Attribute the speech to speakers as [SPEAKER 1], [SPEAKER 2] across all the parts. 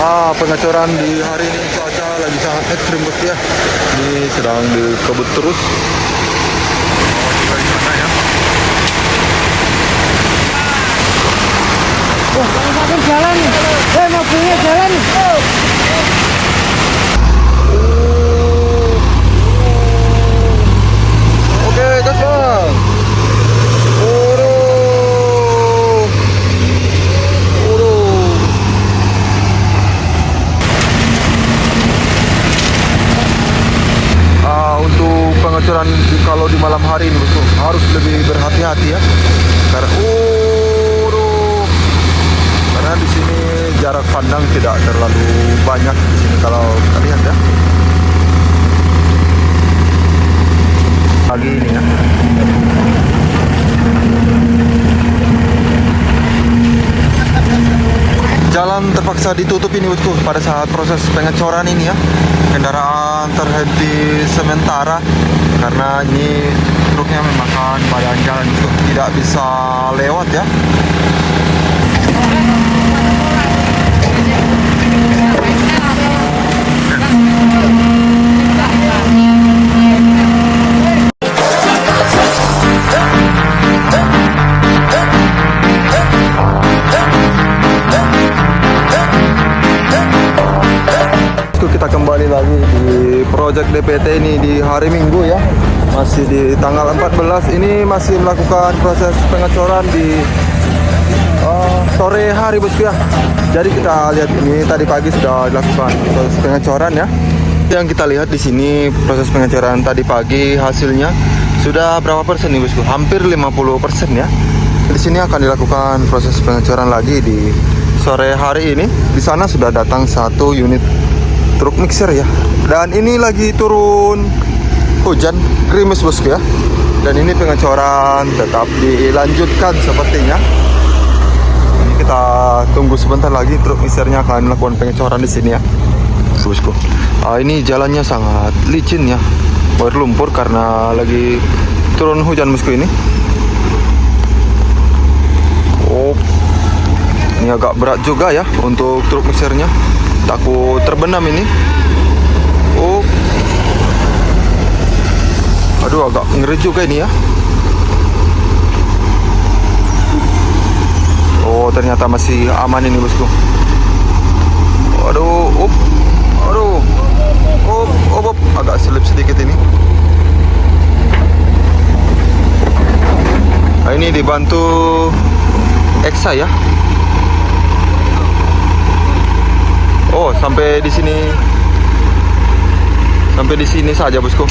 [SPEAKER 1] Pengecoran di hari ini cuaca lagi sangat ekstrim bosku ya. Ini sedang dikebut terus. Di sana ya.
[SPEAKER 2] Wah, kalau jalan nih. Mobilnya jalan nih.
[SPEAKER 1] Oke, gas bang. Untuk pengecoran kalau di malam hari ini bosku harus lebih berhati-hati ya. Karena di sini jarak pandang tidak terlalu banyak di sini kalau kita lihat ya. Pagi ini ya. Jalan terpaksa ditutup ini bosku pada saat proses pengecoran ini ya. Kendaraan terhenti sementara karena ini truknya memakan badan jalan itu tidak bisa lewat ya. Kita kembali lagi di Project DPT ini di hari Minggu ya. Masih di tanggal 14 ini masih melakukan proses pengecoran di sore hari bosku ya. Jadi kita lihat ini tadi pagi sudah dilakukan proses pengecoran ya. Yang kita lihat di sini proses pengecoran tadi pagi hasilnya sudah berapa persen nih bosku? Hampir 50% ya. Di sini akan dilakukan proses pengecoran lagi di sore hari ini. Di sana sudah datang 1 unit truk mixer ya. Dan ini lagi turun hujan gerimis bosku ya. Dan ini pengecoran tetap dilanjutkan sepertinya. Ini kita tunggu sebentar lagi truk mixernya akan melakukan pengecoran di sini ya. Bosku. Ini jalannya sangat licin ya. Berlumpur karena lagi turun hujan bosku ini. Ini agak berat juga ya untuk truk mixernya. Takut terbenam ini. Aduh, agak ngeri juga ini ya. Ternyata masih aman ini bosku. Aduh, agak selip sedikit ini. Nah, ini dibantu Eksa ya. Sampai di sini. Sampai di sini saja bosku.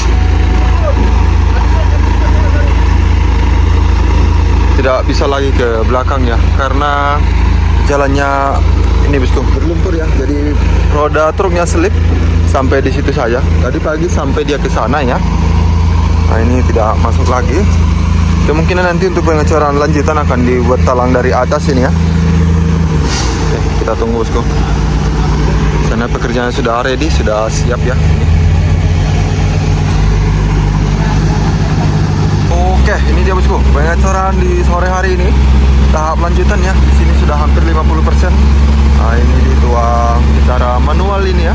[SPEAKER 1] Tidak bisa lagi ke belakang ya karena jalannya ini bosku berlumpur ya. Jadi roda truknya selip sampai di situ saja. Tadi pagi sampai dia ke sana ya. Nah, ini tidak masuk lagi. Kemungkinan nanti untuk pengecoran lanjutan akan dibuat talang dari atas ini ya. Oke, kita tunggu bosku. Sana pekerjaan sudah ready, sudah siap ya. Oke, ini dia bosku, pengecoran di sore hari ini. Tahap lanjutan ya. Di sini sudah hampir 50%. Nah, ini dituang secara manual ini ya.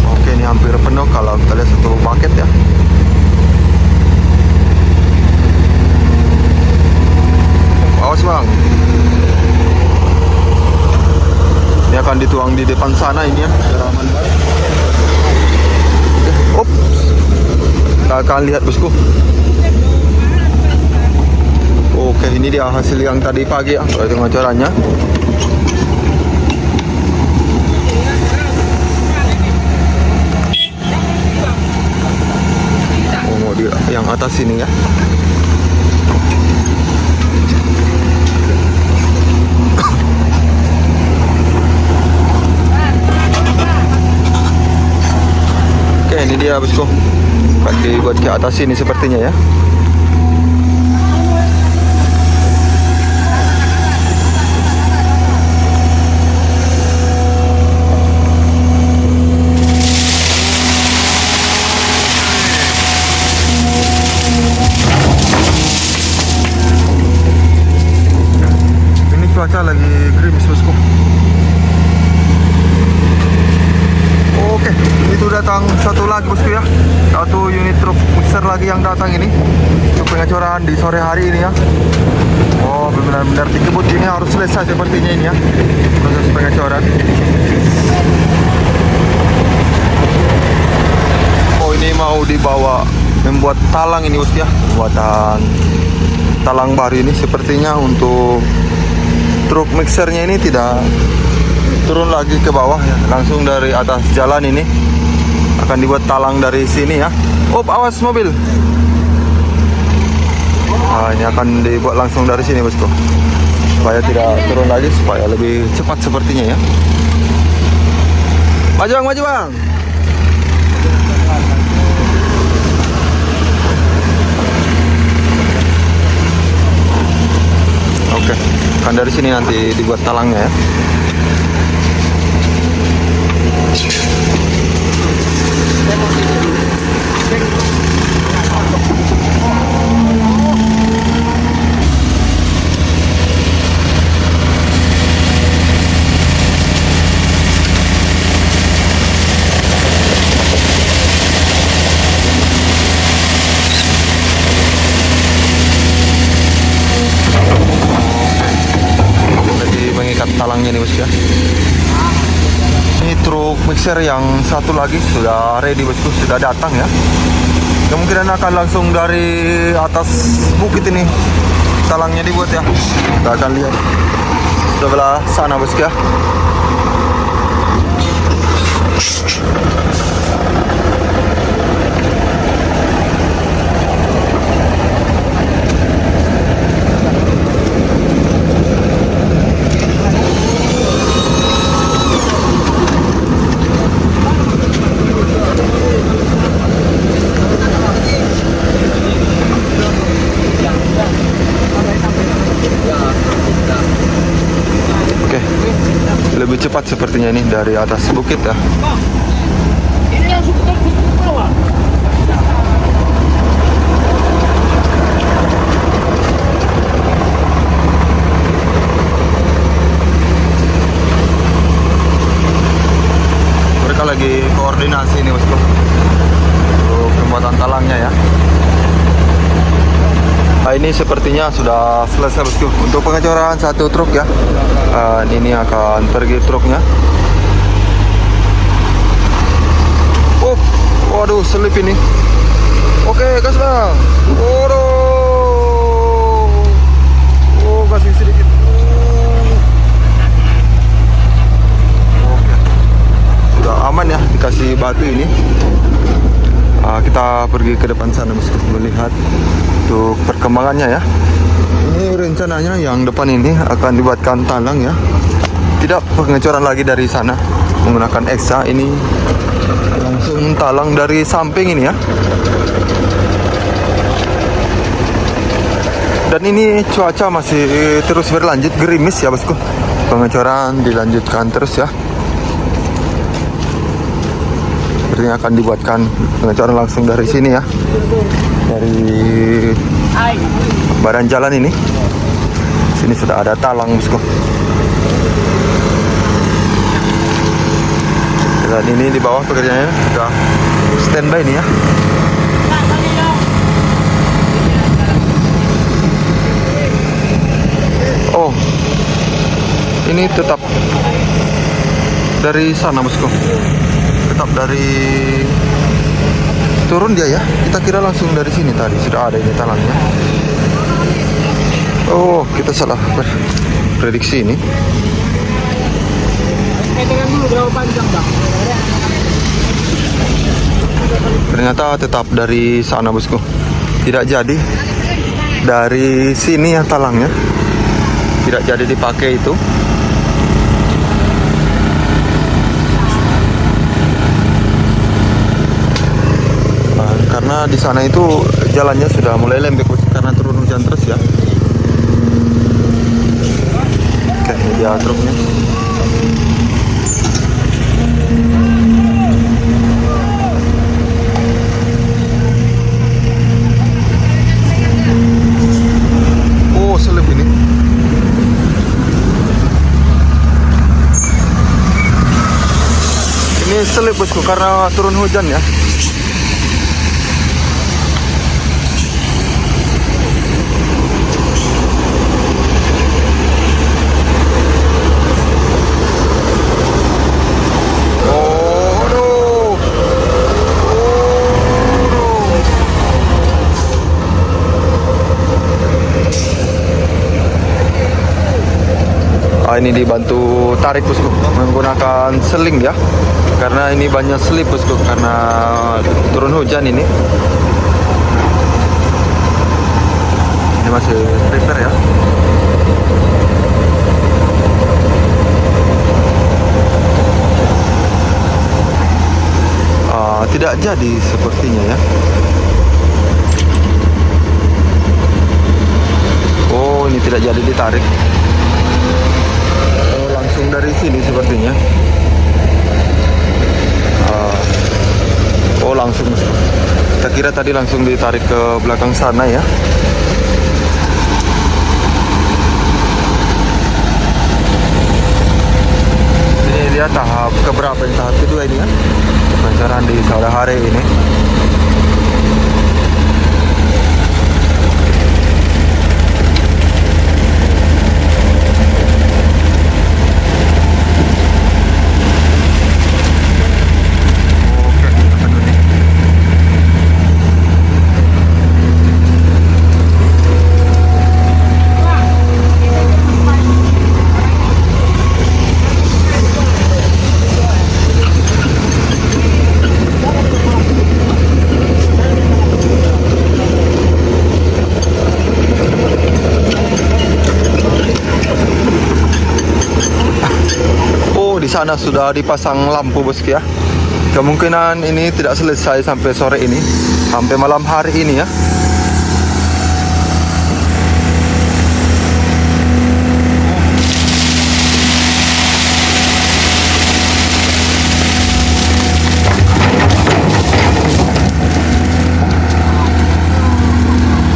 [SPEAKER 1] Oke, ini hampir penuh kalau kita lihat satu bucket ya. Awas bang. Ini akan dituang di depan sana ini ya. Kita akan lihat bosku. Oke, ini dia hasil yang tadi pagi ya. Pengecorannya. Dia yang atas sini ya. Ini dia bosku, pakai buat ke atas sini sepertinya ya. Ini cuaca lagi gerimis bosku. yang datang ini untuk pengecoran di sore hari ini ya. Oh, benar-benar dikebut ini harus selesai sepertinya ini ya, proses pengecoran. Oh, ini mau dibawa membuat talang ini bos ya, buatan talang baru ini. Sepertinya untuk truk mixernya ini tidak turun lagi ke bawah ya, langsung dari atas jalan ini akan dibuat talang dari sini ya. Oh, awas mobil. Nah, ini akan dibuat langsung dari sini bosku, supaya tidak turun lagi, supaya lebih cepat sepertinya ya. Maju bang, maju bang. Oke, kan dari sini nanti dibuat talangnya ya. Talangnya nih bos ya. Ini truk mixer yang satu lagi sudah ready bosku, sudah datang ya. Kemungkinan akan langsung dari atas bukit ini talangnya dibuat ya. Kita akan lihat sebelah sana bosku ya. Lebih cepat sepertinya ini dari atas bukit ya.
[SPEAKER 2] Ini yang suka bawah.
[SPEAKER 1] Mereka lagi koordinasi ini bosku untuk pembuatan talangnya ya. Nah, ini sepertinya sudah selesai bosku untuk pengecoran satu truk ya. Ini akan pergi truknya. Oh, waduh, selip ini. Oke, gas bang. Waduh. Oh, kasih sedikit. Oke, sudah aman ya, dikasih batu ini. Kita pergi ke depan sana bosku melihat untuk perkembangannya ya. Ini rencananya yang depan ini akan dibuatkan talang ya. Tidak pengecoran lagi dari sana menggunakan eksa, ini langsung talang dari samping ini ya. Dan ini cuaca masih terus berlanjut gerimis ya bosku. Pengecoran dilanjutkan terus ya. Sepertinya akan dibuatkan pengecoran langsung dari sini ya. Dari badan jalan ini. Sini sudah ada talang bosku. Dan ini di bawah pekerjaannya sudah standby nih ya. Oh, ini tetap dari sana bosku. Tetap dari turun dia ya. Kita kira langsung dari sini tadi sudah ada ini talangnya. Oh, kita salah prediksi ini.
[SPEAKER 2] Hitungan dulu berapa panjang bang?
[SPEAKER 1] Ternyata tetap dari sana bosku. Tidak jadi dari sini ya talangnya. Tidak jadi dipakai itu. Karena di sana itu jalannya sudah mulai lembek karena turun hujan terus ya. Oke, ini dia truknya. Oh, selip ini. Ini selip bosku karena turun hujan ya. ini dibantu tarik bosku menggunakan seling ya, karena ini banyak selip bosku karena turun hujan ini. Ini masih prepare ya. Tidak jadi sepertinya ya. Oh, ini tidak jadi ditarik. Oh, langsung dari sini sepertinya. Oh, langsung. Kita kira tadi langsung ditarik ke belakang sana ya. Ini dia tahap keberapa? Tahap kedua ini ya. Pengecoran di sore hari ini. Di sana sudah dipasang lampu bosku ya. Kemungkinan ini tidak selesai sampai sore ini, sampai malam hari ini ya.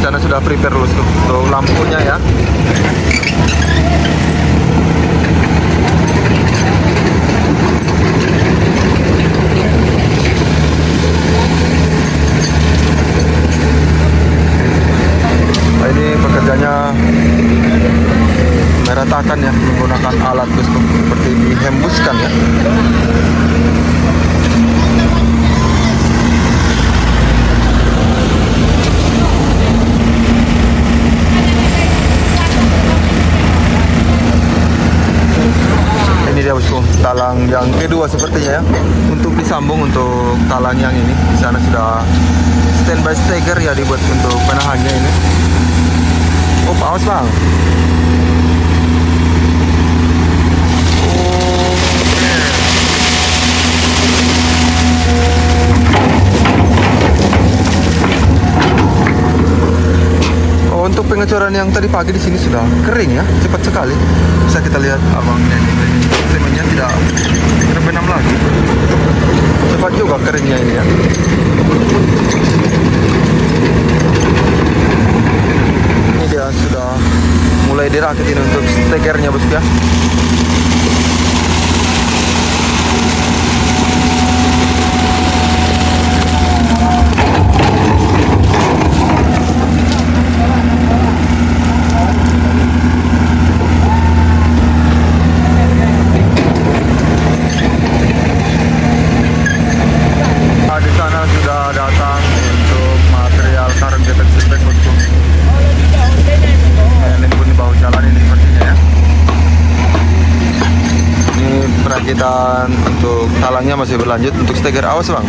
[SPEAKER 1] Di sana sudah prepare bosku untuk lampunya ya. Ini pekerjanya meratakan ya menggunakan alat bosku, seperti dihembuskan ya. Ini dia bosku, talang yang kedua sepertinya ya, untuk disambung untuk talang yang ini. Di sana sudah standby steger ya dibuat untuk penahannya ini. Oh, awas bang. Oh, untuk pengecoran yang tadi pagi di sini sudah kering ya, cepat sekali. Bisa kita lihat abangnya ini, semuanya tidak terbenam lagi. Cepat juga keringnya ini ya. Ini dia sudah mulai dirakit ini untuk stekernya bosku ya. Di sana sudah datang untuk material karung deteksi spek bosku. Ini pun di bawah jalan ini sepertinya ya. Ini perakitan untuk talangnya masih berlanjut untuk steger. Awas bang.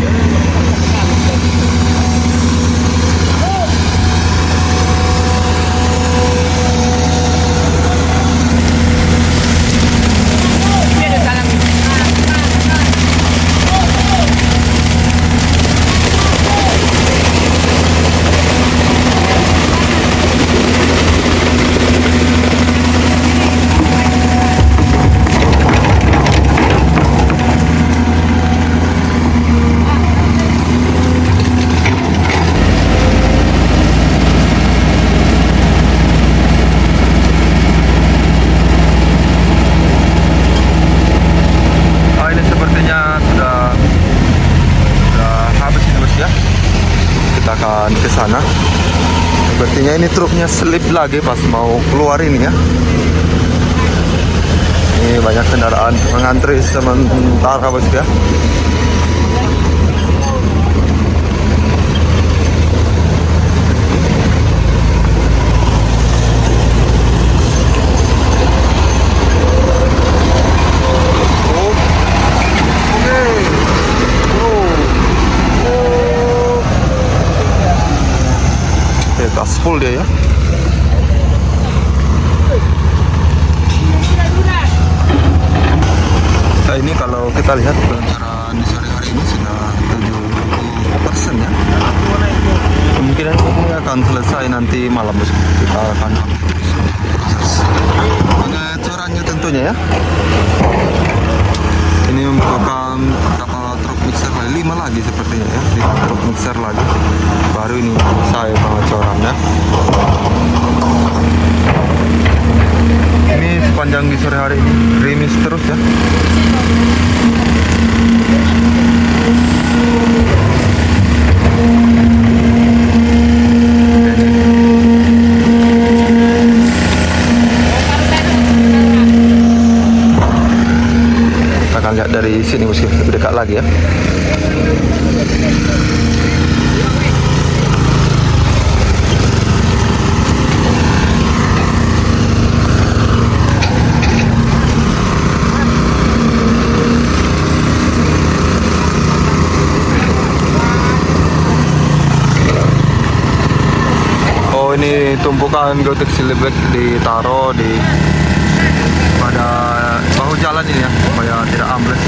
[SPEAKER 1] Ke sana. Sepertinya ini truknya selip lagi pas mau keluar ini ya. Ini banyak kendaraan mengantri sementara bosku ya. full dia ya. Nah, ini kalau kita lihat pelancaran di sore hari ini sudah 70% ya. Kemungkinan ini akan selesai nanti malam bosku. Kita akan proses pengecorannya tentunya ya. Ini membutuhkan berapa truk mixer lagi, 5 lagi sepertinya ya, 5 truk mixer lagi. Baru ini saya pengecoran ya. Ini sepanjang di sore hari ini gerimis terus ya. Kita akan lihat dari sini bosku, lebih dekat lagi ya. Ini tumpukan gotek silebek ditaruh di pada bahu jalan ini ya, supaya tidak ambles.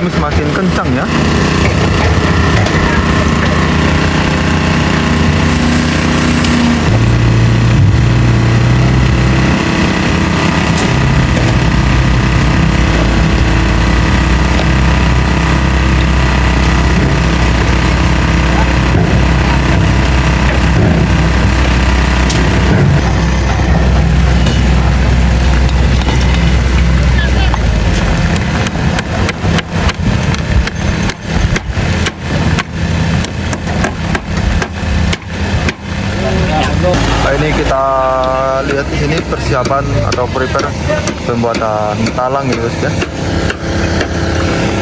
[SPEAKER 1] Semakin kencang ya. Ini kita lihat di sini persiapan atau prepare pembuatan talang gitu guys ya.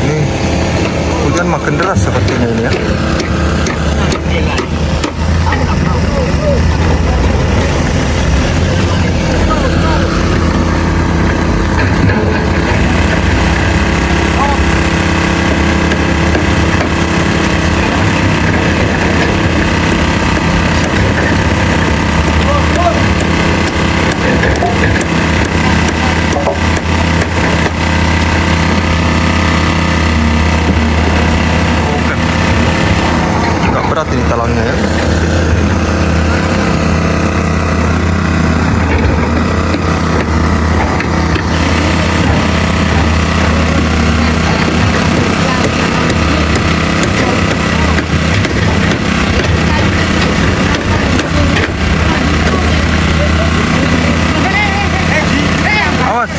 [SPEAKER 1] Ini hujan makin deras sepertinya ini ya. Berat ini talangnya ya. Awas.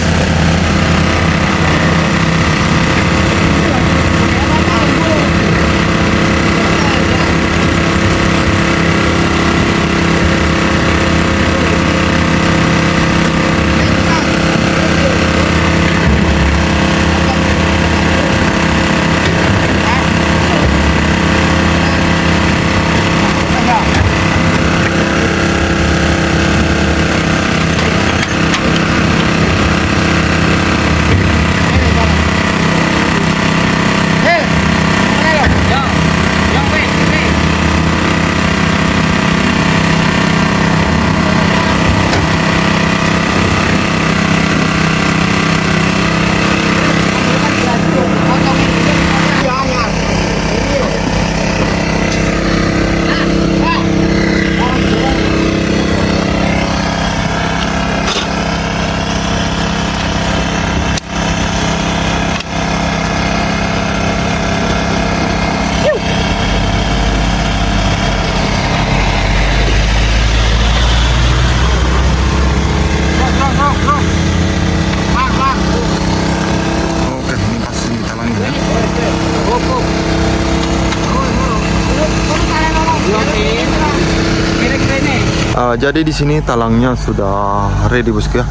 [SPEAKER 1] Jadi di sini talangnya sudah ready bosku ya.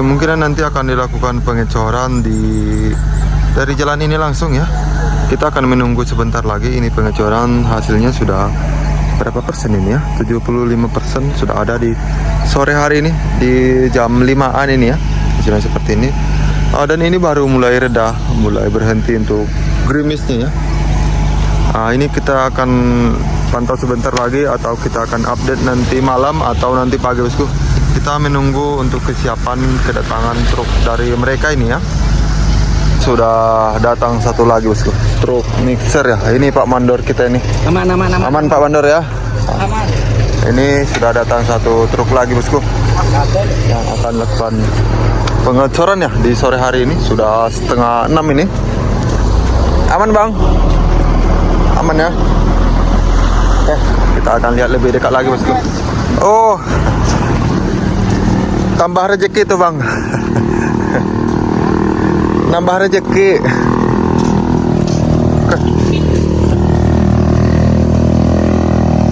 [SPEAKER 1] Kemungkinan nanti akan dilakukan pengecoran dari jalan ini langsung ya. Kita akan menunggu sebentar lagi. Ini pengecoran hasilnya sudah berapa persen ini ya? 75% sudah ada di sore hari ini di jam 5-an ini ya. Hasilnya seperti ini. Dan ini baru mulai reda, mulai berhenti untuk gerimisnya ya. Ini kita akan pantau sebentar lagi atau kita akan update nanti malam atau nanti pagi bosku. Kita menunggu untuk kesiapan kedatangan truk dari mereka ini ya. Sudah datang satu lagi bosku, truk mixer ya. Ini Pak Mandor kita ini.
[SPEAKER 2] Aman.
[SPEAKER 1] Aman Pak Mandor ya.
[SPEAKER 2] Aman.
[SPEAKER 1] Ini sudah datang satu truk lagi bosku yang akan lakukan pengecoran ya di sore hari ini. Sudah 5:30 ini. Aman bang? Aman ya. Oke, kita akan lihat lebih dekat lagi bosku. Oh, tambah rezeki tuh bang. Nambah rezeki. Oke.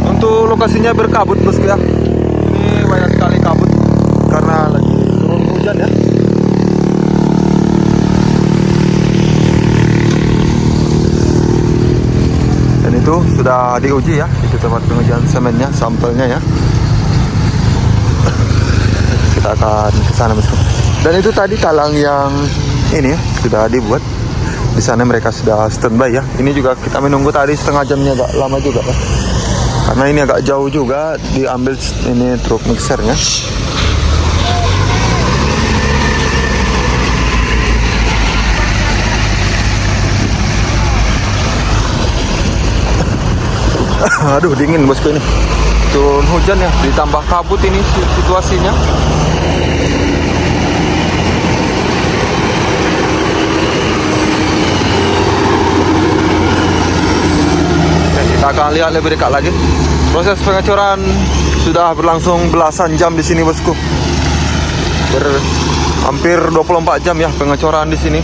[SPEAKER 1] Untuk lokasinya berkabut bosku ya. Ini banyak sekali kabut karena lagi turun hujan ya. Dan itu sudah diuji ya di tempat pengujian semennya, sampelnya ya. Kita akan ke sana bosku. Dan itu tadi talang yang ini ya, sudah dibuat. Di sana mereka sudah standby ya. Ini juga kita menunggu tadi setengah jamnya, agak lama juga ya. Karena ini agak jauh juga diambil ini truk mixernya. Aduh dingin bosku ini. Turun hujan ya, ditambah kabut ini situasinya. Kita akan lihat lebih dekat lagi. Proses pengecoran sudah berlangsung belasan jam di sini bosku. Hampir 24 jam ya pengecoran di sini.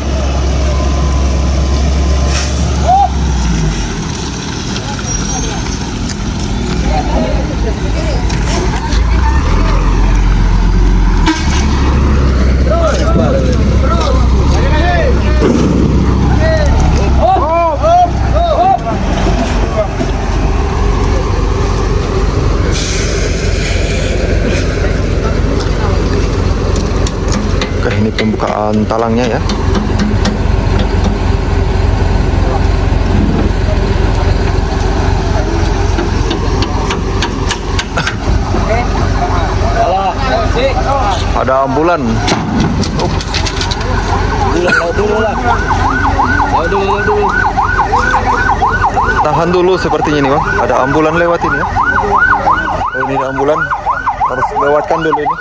[SPEAKER 1] Ini pembukaan talangnya ya. Ada ambulan. Tahan dulu sepertinya nih bang. Ada ambulan lewat ini ya. Oh, ini ada ambulan. Harus lewatkan dulu ini.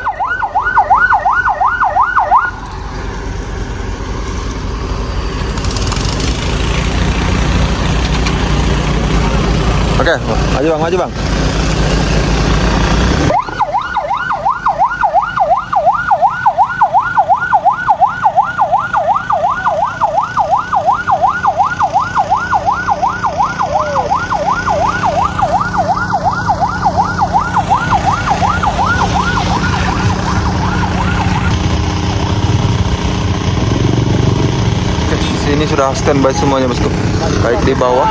[SPEAKER 1] Oke, maju bang. Oke, sini sudah standby semuanya bosku, baik di bawah.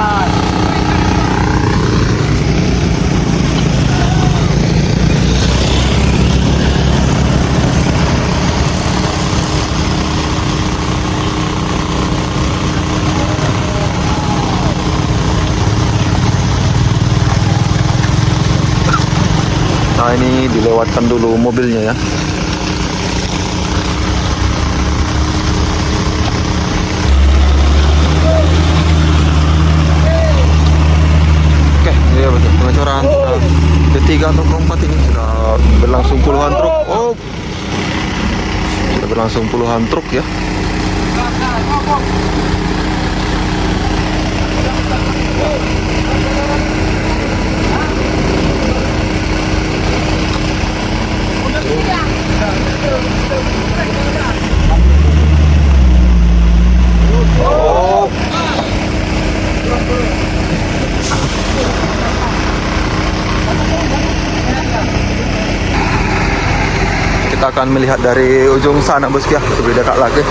[SPEAKER 1] Nah ini dilewatkan dulu mobilnya ya. Oke, ya betul. Pengecoran ketiga atau keempat ini sudah berlangsung puluhan truk. Oh, sudah berlangsung puluhan truk ya. Oh. Kita akan melihat dari ujung sana bosku ya, lebih dekat lagi.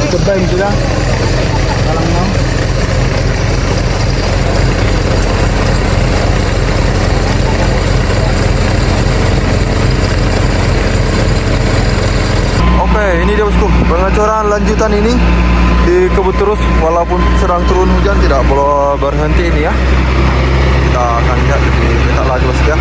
[SPEAKER 2] Goodbye sudah. Salam mau.
[SPEAKER 1] Oke, ini dia bosku, pengecoran lanjutan ini dikebut terus walaupun sedang turun hujan, tidak perlu berhenti ini ya. Kita akan lihat lebih dekat lagi bosku ya.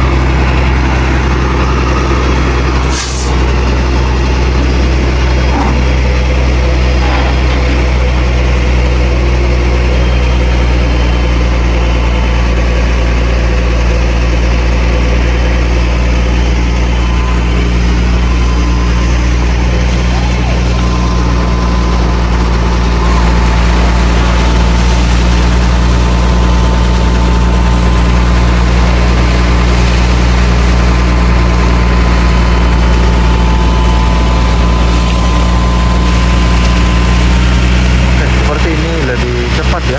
[SPEAKER 1] Ya,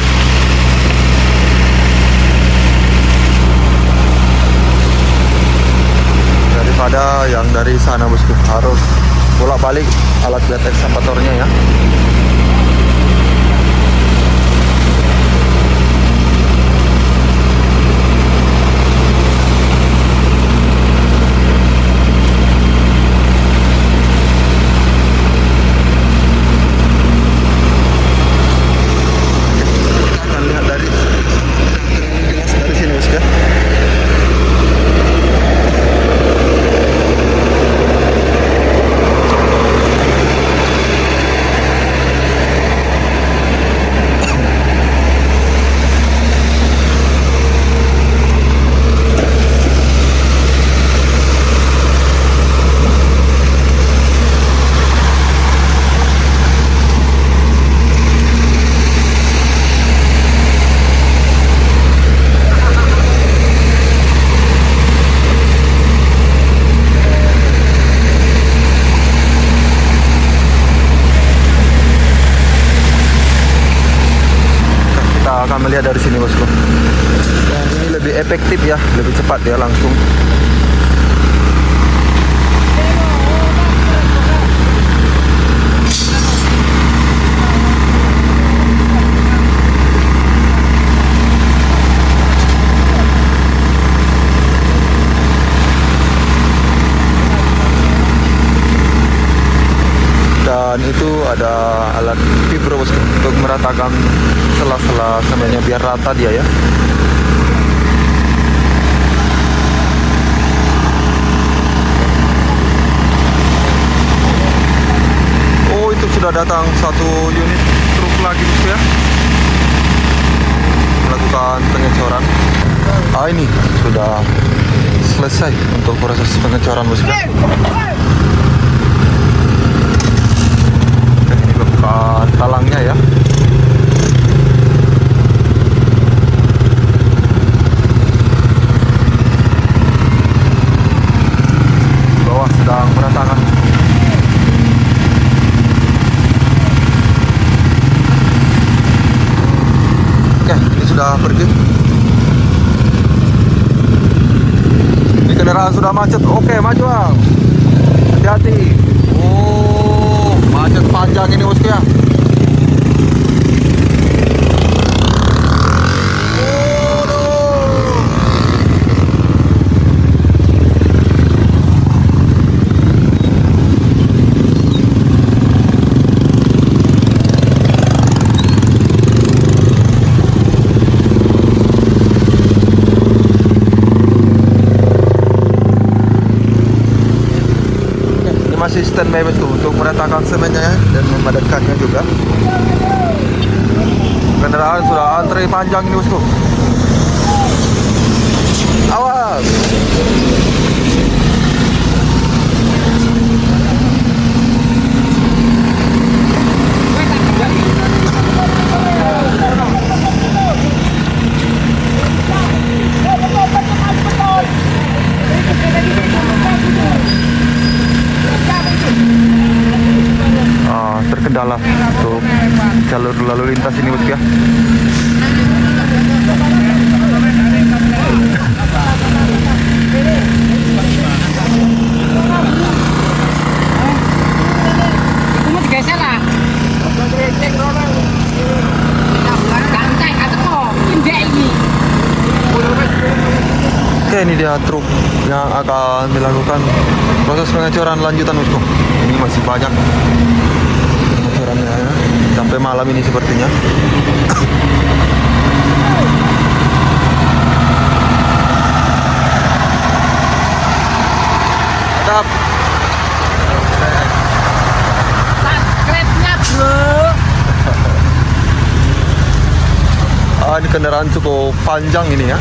[SPEAKER 1] daripada yang dari sana bosku, harus bolak-balik alat bed ekskavatornya ya. Akan melihat dari sini bosku. Dan ini lebih efektif ya, lebih cepat ya langsung. Dan itu ada alat vibro bosku untuk meratakan sela-sela semuanya biar rata dia ya. Oh, itu sudah datang satu unit truk lagi bosku ya, melakukan pengecoran. Ini sudah selesai untuk proses pengecoran bosku ya. Ini bukan talangnya ya. Sedang meratakan. Oke, ini sudah pergi. Ini kendaraan sudah macet. Oke, maju bang. Hati-hati. Oh, macet panjang ini bosku ya. Masih standby bosku untuk meratakan semennya ya, dan memadatkannya juga. Kendaraan sudah antri panjang ini bosku. Awas. Oke, ini dia truk yang akan dilakukan proses pengecoran lanjutan bosku. Ini masih banyak pengecorannya ya. Sampai malam ini sepertinya. Mantap.
[SPEAKER 2] Subscribe-nya bro.
[SPEAKER 1] Ini kendaraan cukup panjang ini ya.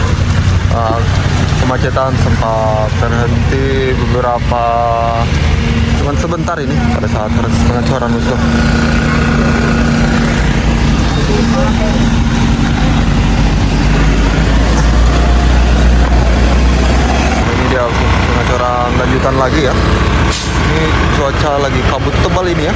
[SPEAKER 1] Kemacetan sempat terhenti beberapa, cuman sebentar ini pada saat proses pengecoran bosku. Ini dia pengecoran lanjutan lagi ya. Ini cuaca lagi kabut tebal ini ya.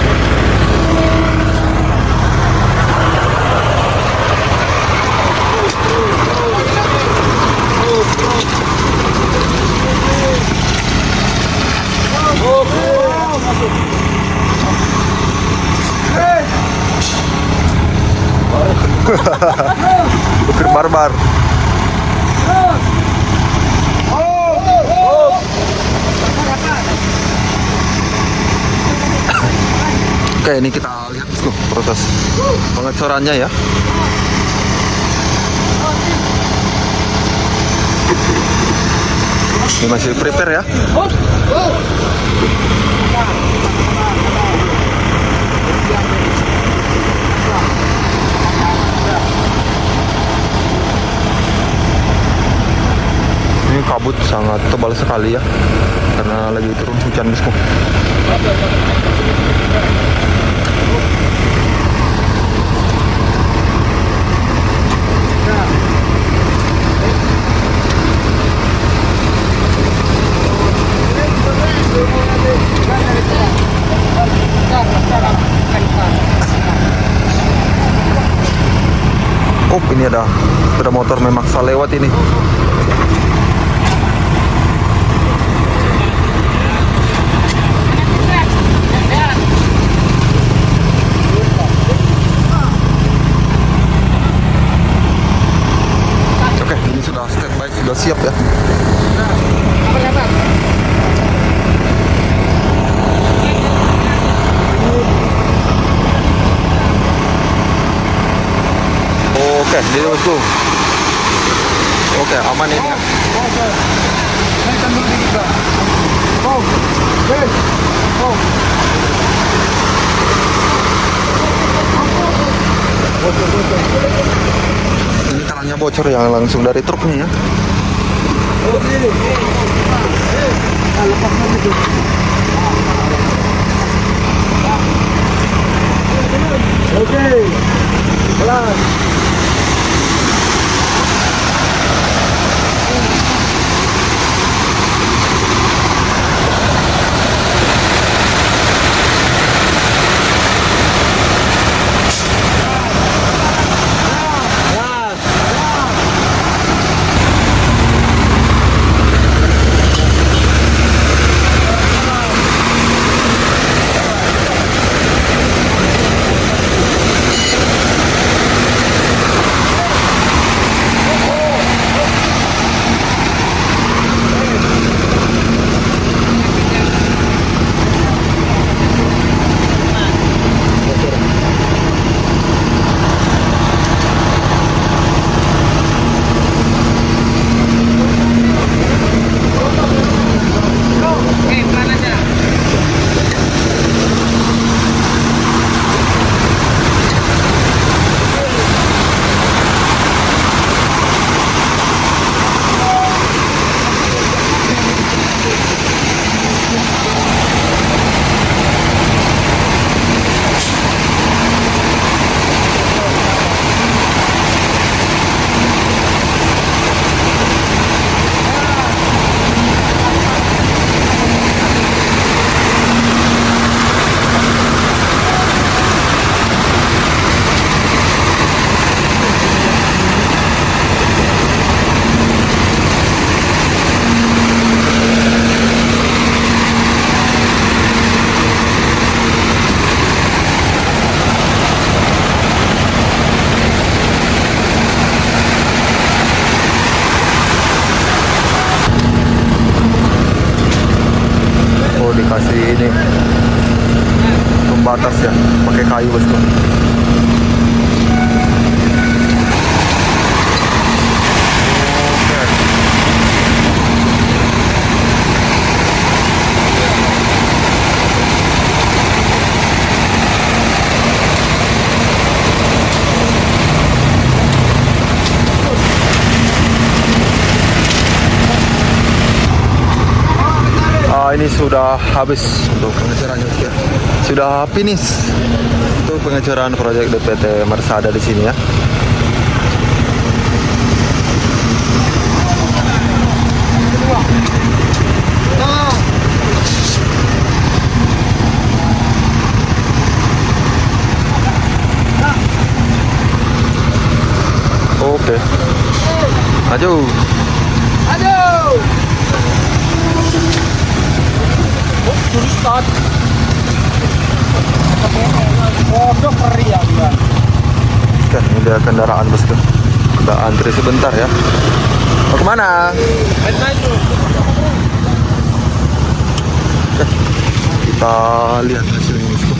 [SPEAKER 1] Supir barbar. Oke, ini kita lihat bosku proses pengecorannya ya. Ini masih prepare ya. Ini kabut sangat tebal sekali ya, karena lagi turun hujan bosku. Oh, ini ada sepeda motor memaksa lewat ini. Oke, ini sudah standby, sudah siap ya. Oke, ini bosku. Oke, aman ini ya. Ini tangannya bocor yang langsung dari truknya ya.
[SPEAKER 2] Oke. Pelan.
[SPEAKER 1] dikasih ini pembatas ya, pakai kayu bosku. Ini sudah habis untuk pengecorannya, ya. Sudah finish untuk pengecoran proyek DPT Mersada di sini ya. Oke. Maju.
[SPEAKER 2] Start. Bodoh meriah juga.
[SPEAKER 1] Kan ini dia kendaraan bosku. Udah antri sebentar ya. Mau kemana? Oke, kita lihat hasilnya bosku.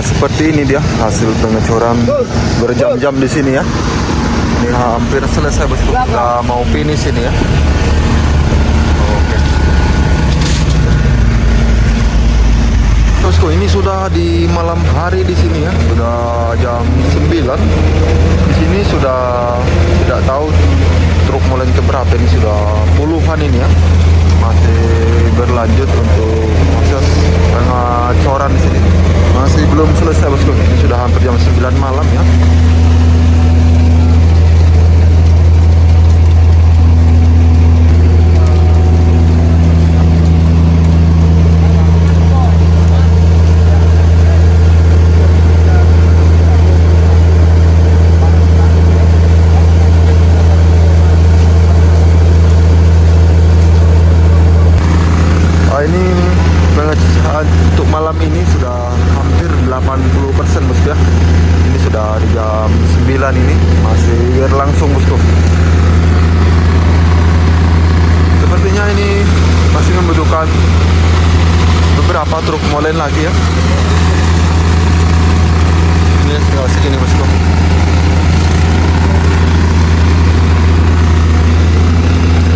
[SPEAKER 1] Seperti ini dia hasil pengecoran berjam-jam di sini ya. Ini hampir selesai bosku. Udah mau finish ini ya. Bosku, ini sudah di malam hari di sini ya, sudah jam 9. Di sini sudah tidak tahu truk molen keberapa, ini sudah puluhan ini ya. Masih berlanjut untuk proses pengecoran di sini. Masih belum selesai bosku. Ini sudah hampir jam 9 malam ya. Ini untuk malam ini sudah hampir 80% bosku ya. Ini sudah di jam 9 ini masih berlangsung bosku. Sepertinya ini masih membutuhkan beberapa truk molen lagi ya. Ini tinggal segini bosku.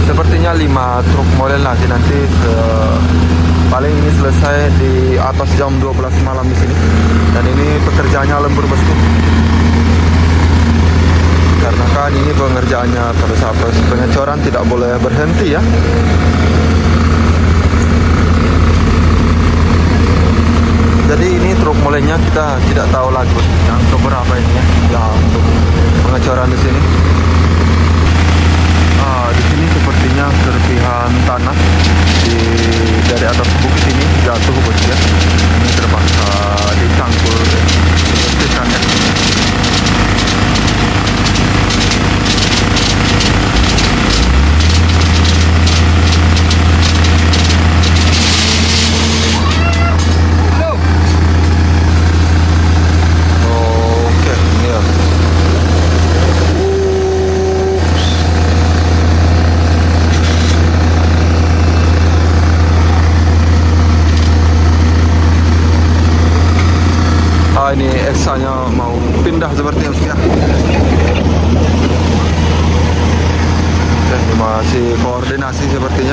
[SPEAKER 1] Sepertinya 5 truk molen lagi nanti paling ini selesai di atas jam 12 malam di sini. Dan ini pekerjaannya lembur bosku. Karena kan ini pengerjaannya pada saat pengecoran tidak boleh berhenti ya. Jadi ini truk molennya kita tidak tahu lagi bosku yang keberapa ini ya, yang untuk pengecoran di sini. Di sini sepertinya serpihan tanah dari atas bukit ini jatuh bosku ya. Ini terpaksa dicangkul dibersihkan ya. Oke, ini ya. Ini eksanya mau pindah seperti yang sekian. Ini masih koordinasi sepertinya.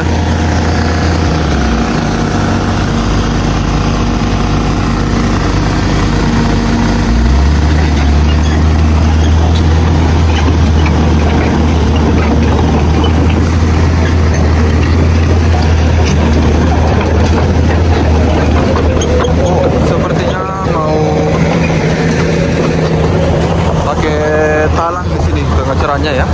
[SPEAKER 1] Pengecorannya ya.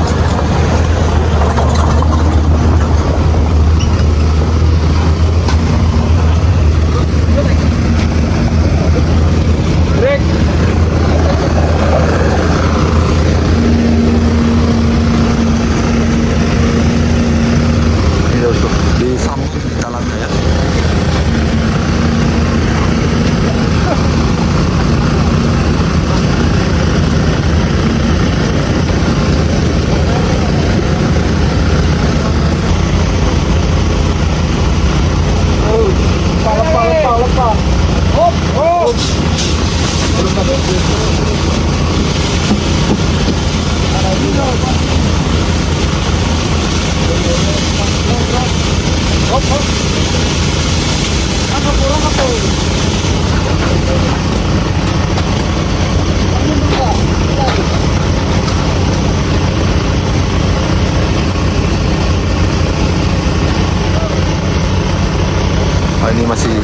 [SPEAKER 1] ini masih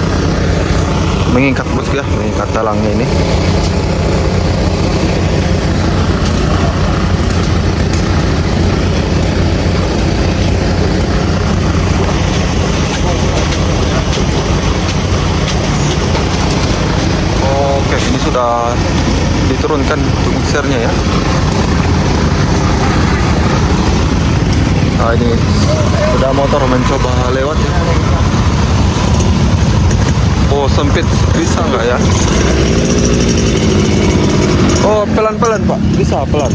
[SPEAKER 1] mengikat bosku ya, mengikat talangnya ini. Oke, ini sudah diturunkan untuk mixernya ya. Nah, ini sudah motor mencoba lewat ya. Oh, sempit, bisa nggak ya? Oh, pelan-pelan Pak, bisa pelan.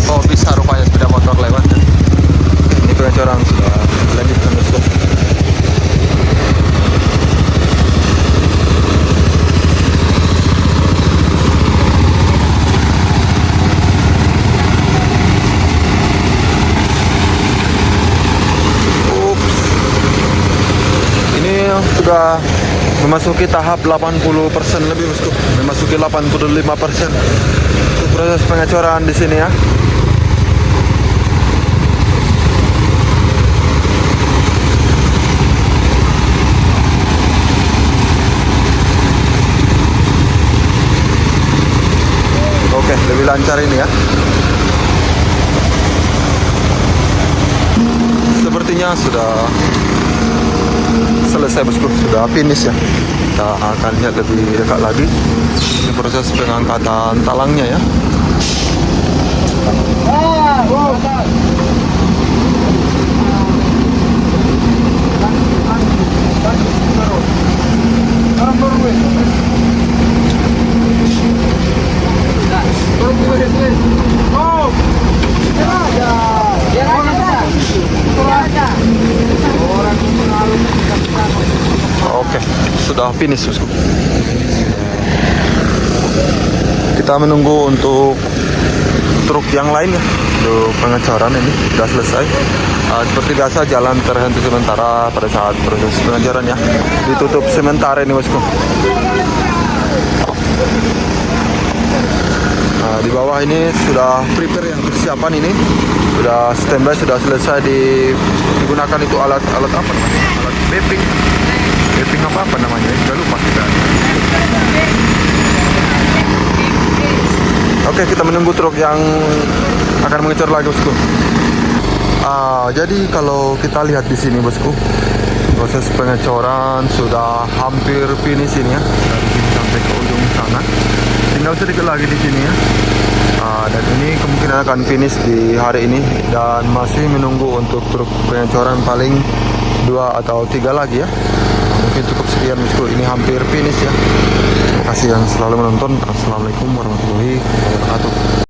[SPEAKER 1] Oh, bisa rupanya sepeda motor lewat ya. Ini pengecoran sudah lanjutkan bosku. Sudah memasuki tahap 80% lebih bosku, memasuki 85% untuk proses pengecoran di sini ya. Oke, lebih lancar ini ya. Sepertinya sudah selesai bosku, sudah finish ya. Kita akan lihat lebih dekat lagi. Ini proses pengangkatan talangnya ya. Oke, sudah finish bosku. Kita menunggu untuk truk yang lain ya. Untuk pengecoran ini sudah selesai. Seperti biasa jalan terhenti sementara pada saat proses pengecoran ya. Ditutup sementara ini bosku. Nah, di bawah ini sudah prepare yang persiapan ini. Sudah standby, sudah selesai digunakan itu alat apa namanya? Alat mapping apa namanya, sudah lupa kita. Oke, kita menunggu truk yang akan mengecor lagi bosku. Jadi kalau kita lihat di sini bosku, proses pengecoran sudah hampir finish ini ya, dari sini sampai ke ujung sana. Tinggal sedikit lagi di sini ya. Dan ini kemungkinan akan finish di hari ini dan masih menunggu untuk truk pengecoran paling 2 atau 3 lagi ya. Mungkin cukup sekian bosku, ini hampir finish ya. Terima kasih yang selalu menonton. Assalamualaikum warahmatullahi wabarakatuh.